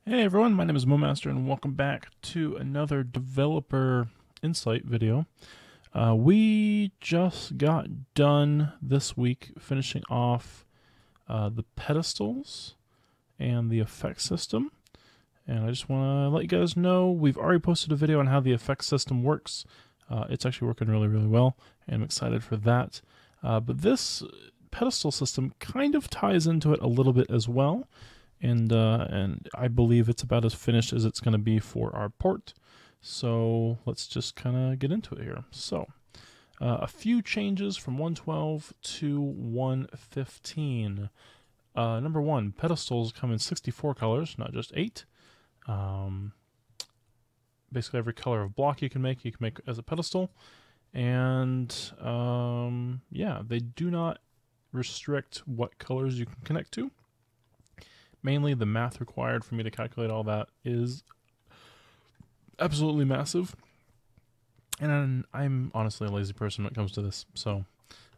Hey everyone, my name is Mowmaster and welcome back to another developer insight video. We just got done this week finishing off the pedestals and the effect system. And I just want to let you guys know we've already posted a video on how the effect system works. It's actually working really, really well, and I'm excited for that. But this pedestal system kind of ties into it a little bit as well. And I believe it's about as finished as it's going to be for our port. So let's just kind of get into it here. So a few changes from 1.12 to 1.15. Number one, pedestals come in 64 colors, not just 8. Basically every color of block you can make as a pedestal. And yeah, they do not restrict what colors you can connect to. Mainly the math required for me to calculate all that is absolutely massive. And I'm honestly a lazy person when it comes to this, so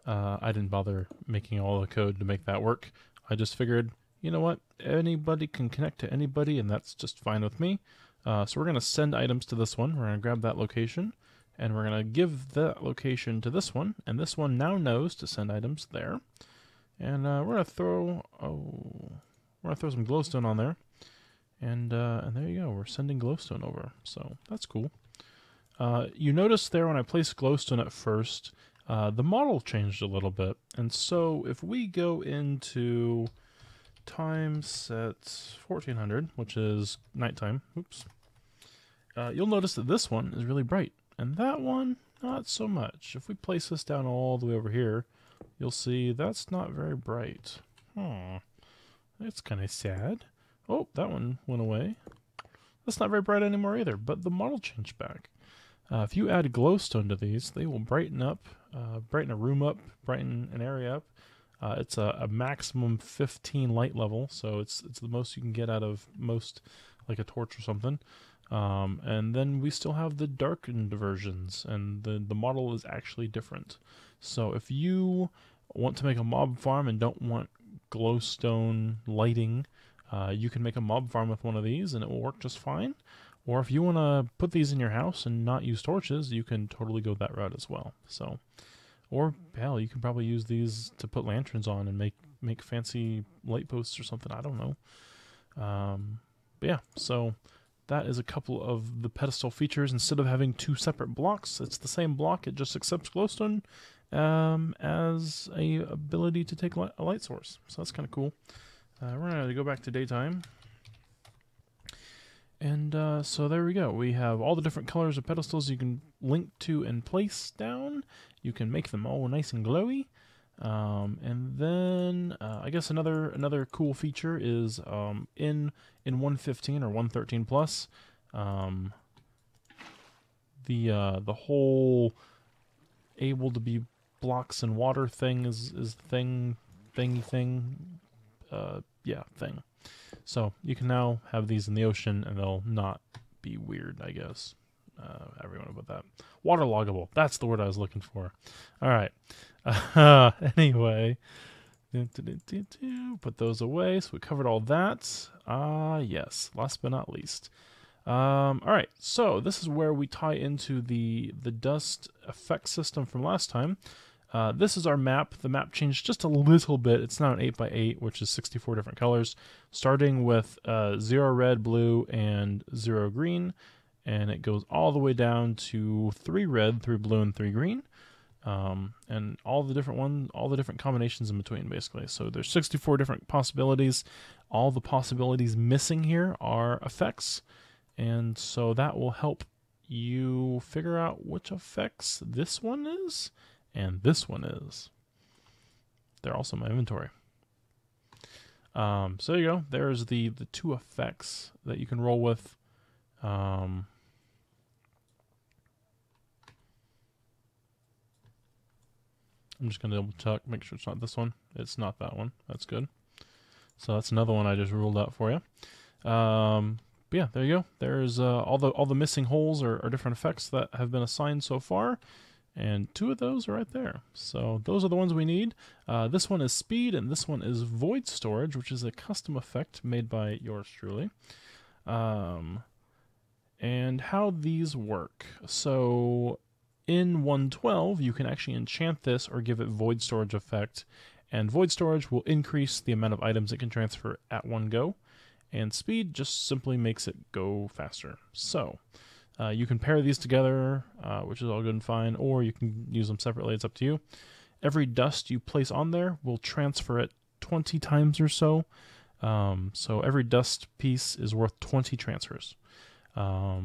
I didn't bother making all the code to make that work. I just figured, you know what, anybody can connect to anybody, and that's just fine with me. So we're going to send items to this one. We're going to grab that location, and we're going to give that location to this one, and this one now knows to send items there. And we're going to throw... We're going to throw some glowstone on there, and there you go. We're sending glowstone over, so that's cool. You notice there when I placed glowstone at first, the model changed a little bit, and so if we go into time set 1400, which is nighttime, oops, you'll notice that this one is really bright, and that one, not so much. If we place this down all the way over here, you'll see that's not very bright. It's kind of sad. Oh, that one went away. That's not very bright anymore either, but the model changed back. If you add glowstone to these, they will brighten up, brighten a room up, brighten an area up. It's a maximum 15 light level, so it's the most you can get out of most, like a torch or something. And then we still have the darkened versions, and the model is actually different. So if you want to make a mob farm and don't want glowstone lighting, you can make a mob farm with one of these and it will work just fine. Or if you want to put these in your house and not use torches, you can totally go that route as well. So, or hell, you can probably use these to put lanterns on and make fancy light posts or something. I don't know. But yeah, so that is a couple of the pedestal features. Instead of having two separate blocks, it's the same block. It just accepts glowstone as a ability to take a light source. So that's kind of cool. We're going to go back to daytime. And so there we go. We have all the different colors of pedestals you can link to and place down. You can make them all nice and glowy. And then I guess another cool feature is in 1.15 or 1.13 plus, the whole able to be blocks and water thing is thing. So you can now have these in the ocean and they'll not be weird, I guess. Everyone about that. Waterloggable. That's the word I was looking for. All right. Anyway, put those away. So we covered all that. Yes. Last but not least. All right. So this is where we tie into the dust effect system from last time. This is our map. The map changed just a little bit. It's now an 8x8, which is 64 different colors, starting with 0 red, blue, and 0 green, and it goes all the way down to 3 red, 3 blue, and 3 green, and all the different combinations in between, basically. So there's 64 different possibilities. All the possibilities missing here are effects, and so that will help you figure out which effects this one is. And this one is. They're also in my inventory. So there you go. There's the two effects that you can roll with. I'm just going to double check, make sure it's not this one. It's not that one. That's good. So that's another one I just ruled out for you. But yeah, there you go. There's all the missing holes are different effects that have been assigned so far. And 2 of those are right there. So those are the ones we need. This one is speed, and this one is void storage, which is a custom effect made by yours truly. And how these work. So in 112, you can actually enchant this or give it void storage effect, and void storage will increase the amount of items it can transfer at one go, and speed just simply makes it go faster. So you can pair these together, which is all good and fine, or you can use them separately. It's up to you. Every dust you place on there will transfer it 20 times or so. So every dust piece is worth 20 transfers. So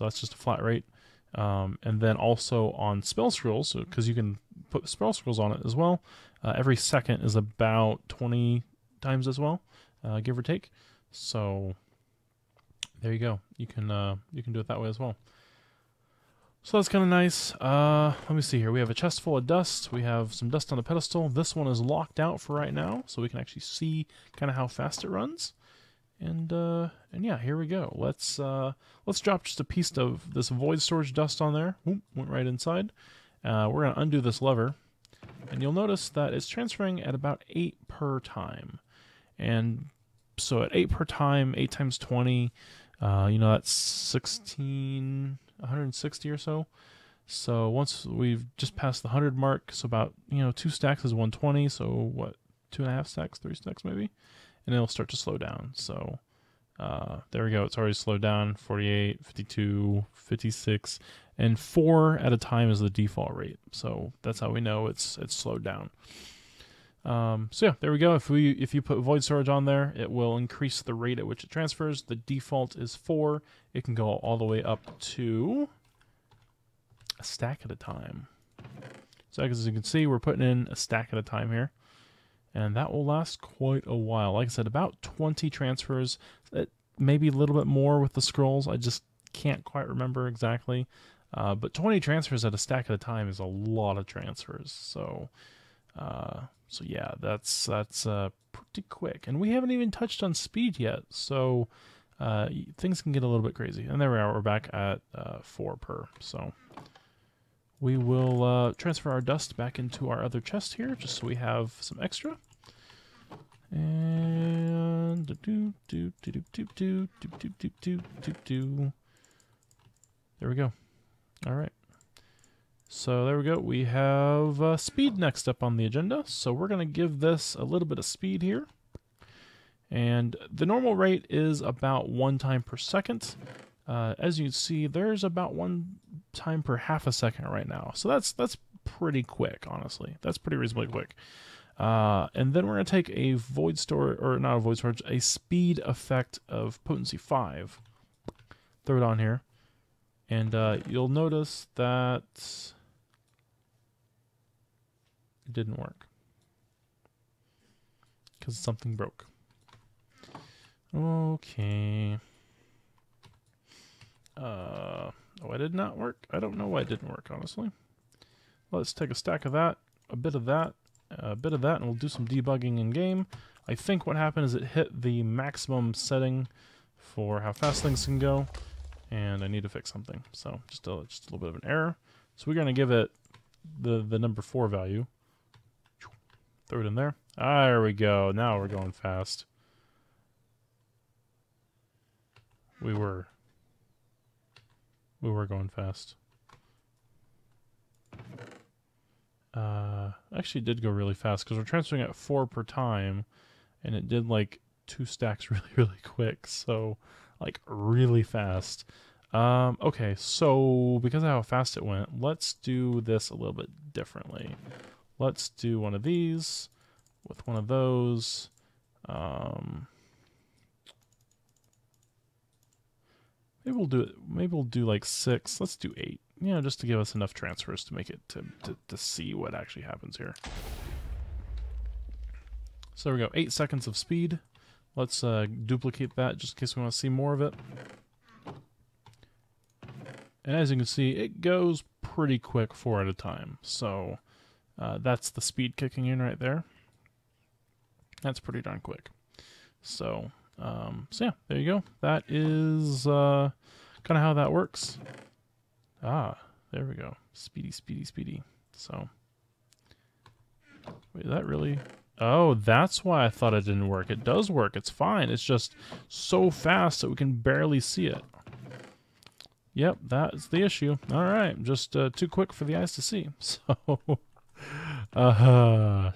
that's just a flat rate. And then also on spell scrolls, because you can put spell scrolls on it as well, every second is about 20 times as well, give or take. So there you go. You can do it that way as well. So that's kind of nice. Let me see here. We have a chest full of dust. We have some dust on the pedestal. This one is locked out for right now, so we can actually see kind of how fast it runs. And yeah, here we go. Let's drop just a piece of this void storage dust on there. Oop, went right inside. We're gonna undo this lever, and you'll notice that it's transferring at about 8 per time. And so at 8 per time, 8 times 20, that's 160 or so. So once we've just passed the 100 mark, so about 2 stacks is 120. So what, 2.5 stacks, 3 stacks maybe? And it'll start to slow down. So there we go. It's already slowed down. 48, 52, 56, and 4 at a time is the default rate. So that's how we know it's slowed down. So yeah, there we go. If you put void storage on there, it will increase the rate at which it transfers. The default is 4. It can go all the way up to a stack at a time. So as you can see, we're putting in a stack at a time here. And that will last quite a while. Like I said, about 20 transfers. Maybe a little bit more with the scrolls. I just can't quite remember exactly. But 20 transfers at a stack at a time is a lot of transfers. So yeah, that's pretty quick. And we haven't even touched on speed yet. So things can get a little bit crazy. And there we are. We're back at 4 per. So we will transfer our dust back into our other chest here, just so we have some extra. And there we go. All right. So there we go. We have speed next up on the agenda. So we're going to give this a little bit of speed here. And the normal rate is about 1 time per second. As you can see, there's about 1 time per half a second right now. So that's pretty quick, honestly. That's pretty reasonably quick. And then we're going to take a void storage, or not a void storage, a speed effect of potency 5. Throw it on here. And you'll notice that it didn't work. Because something broke. Okay. Oh, it did not work. I don't know why it didn't work, honestly. Let's take a stack of that, a bit of that, and we'll do some debugging in game. I think what happened is it hit the maximum setting for how fast things can go, and I need to fix something. So just a little bit of an error. So we're gonna give it the number 4 value. Throw it in there. There we go. Now we're going fast. We were going fast. Actually, it did go really fast because we're transferring at 4 per time, and it did like 2 stacks really, really quick. So, like, really fast. Okay, so because of how fast it went, let's do this a little bit differently. Let's do one of these with one of those. Maybe we'll do like 6. Let's do 8. Just to give us enough transfers to make it to see what actually happens here. So there we go. 8 seconds of speed. Let's duplicate that just in case we want to see more of it. And as you can see, it goes pretty quick 4 at a time. So that's the speed kicking in right there. That's pretty darn quick. So yeah, there you go. That is kind of how that works. There we go. Speedy, speedy, speedy. So, wait, is that really? Oh, that's why I thought it didn't work. It does work. It's fine. It's just so fast that we can barely see it. Yep, that's the issue. All right, just too quick for the eyes to see. So,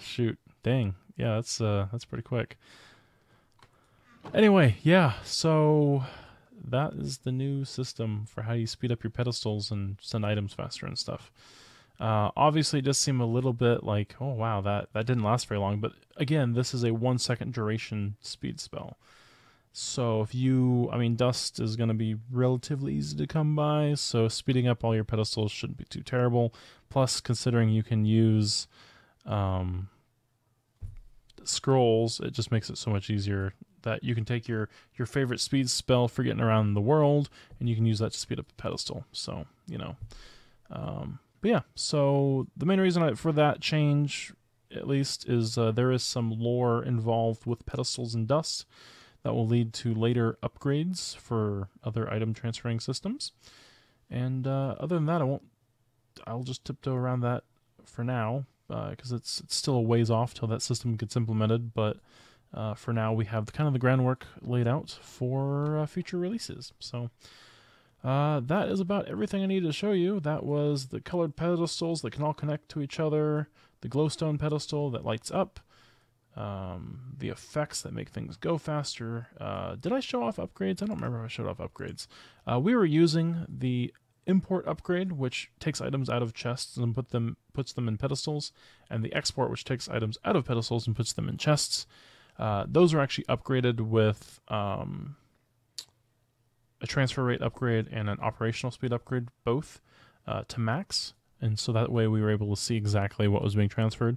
shoot, dang, yeah, that's pretty quick. Anyway, yeah, so that is the new system for how you speed up your pedestals and send items faster and stuff. Obviously, it does seem a little bit like, oh wow, that didn't last very long. But again, this is a 1 second duration speed spell. So if you, I mean, dust is going to be relatively easy to come by, so speeding up all your pedestals shouldn't be too terrible. Plus, considering you can use scrolls, it just makes it so much easier that you can take your favorite speed spell for getting around the world, and you can use that to speed up the pedestal. So, you know. But yeah, so the main reason for that change, at least, is there is some lore involved with pedestals and dust that will lead to later upgrades for other item transferring systems. And other than that, I'll just tiptoe around that for now, because it's still a ways off till that system gets implemented. But for now, we have kind of the groundwork laid out for future releases. So that is about everything I needed to show you. That was the colored pedestals that can all connect to each other, the glowstone pedestal that lights up, the effects that make things go faster. Did I show off upgrades? I don't remember if I showed off upgrades. We were using the import upgrade, which takes items out of chests and puts them in pedestals, and the export, which takes items out of pedestals and puts them in chests. Those are actually upgraded with a transfer rate upgrade and an operational speed upgrade, both to max, and so that way we were able to see exactly what was being transferred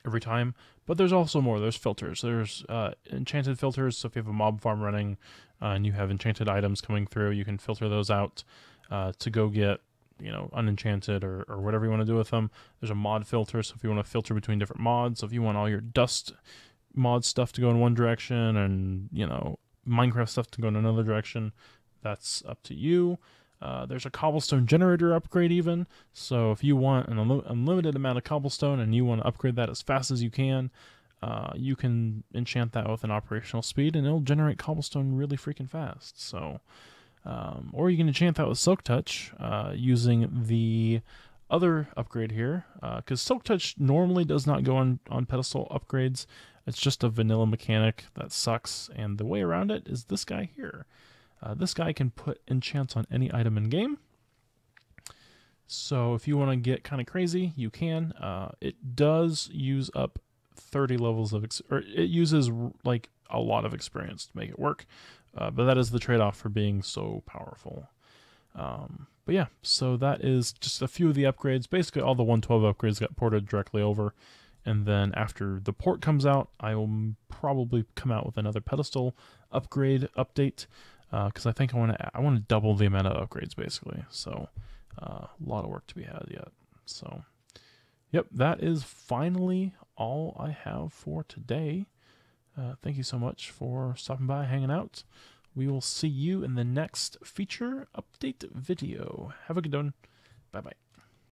every time. But there's also more. There's filters. There's enchanted filters, so if you have a mob farm running and you have enchanted items coming through, you can filter those out to go get, you know, unenchanted or whatever you want to do with them. There's a mod filter, so if you want to filter between different mods, so if you want all your dust mod stuff to go in one direction and, you know, Minecraft stuff to go in another direction, that's up to you. There's a cobblestone generator upgrade even, so if you want an unlimited amount of cobblestone and you want to upgrade that as fast as you can enchant that with an operational speed and it'll generate cobblestone really freaking fast. So, or you can enchant that with Silk Touch using the other upgrade here, because Silk Touch normally does not go on pedestal upgrades. It's just a vanilla mechanic that sucks, and the way around it is this guy here. This guy can put enchants on any item in game. So if you want to get kind of crazy, you can. It does use up 30 levels of, or it uses like a lot of experience to make it work. But that is the trade-off for being so powerful. But yeah, so that is just a few of the upgrades. Basically, all the 112 upgrades got ported directly over. And then after the port comes out, I will probably come out with another pedestal upgrade update. Because I think I want to double the amount of upgrades, basically. So, a lot of work to be had yet. So, yep, that is finally all I have for today. Thank you so much for stopping by, hanging out. We will see you in the next feature update video. Have a good one. Bye-bye.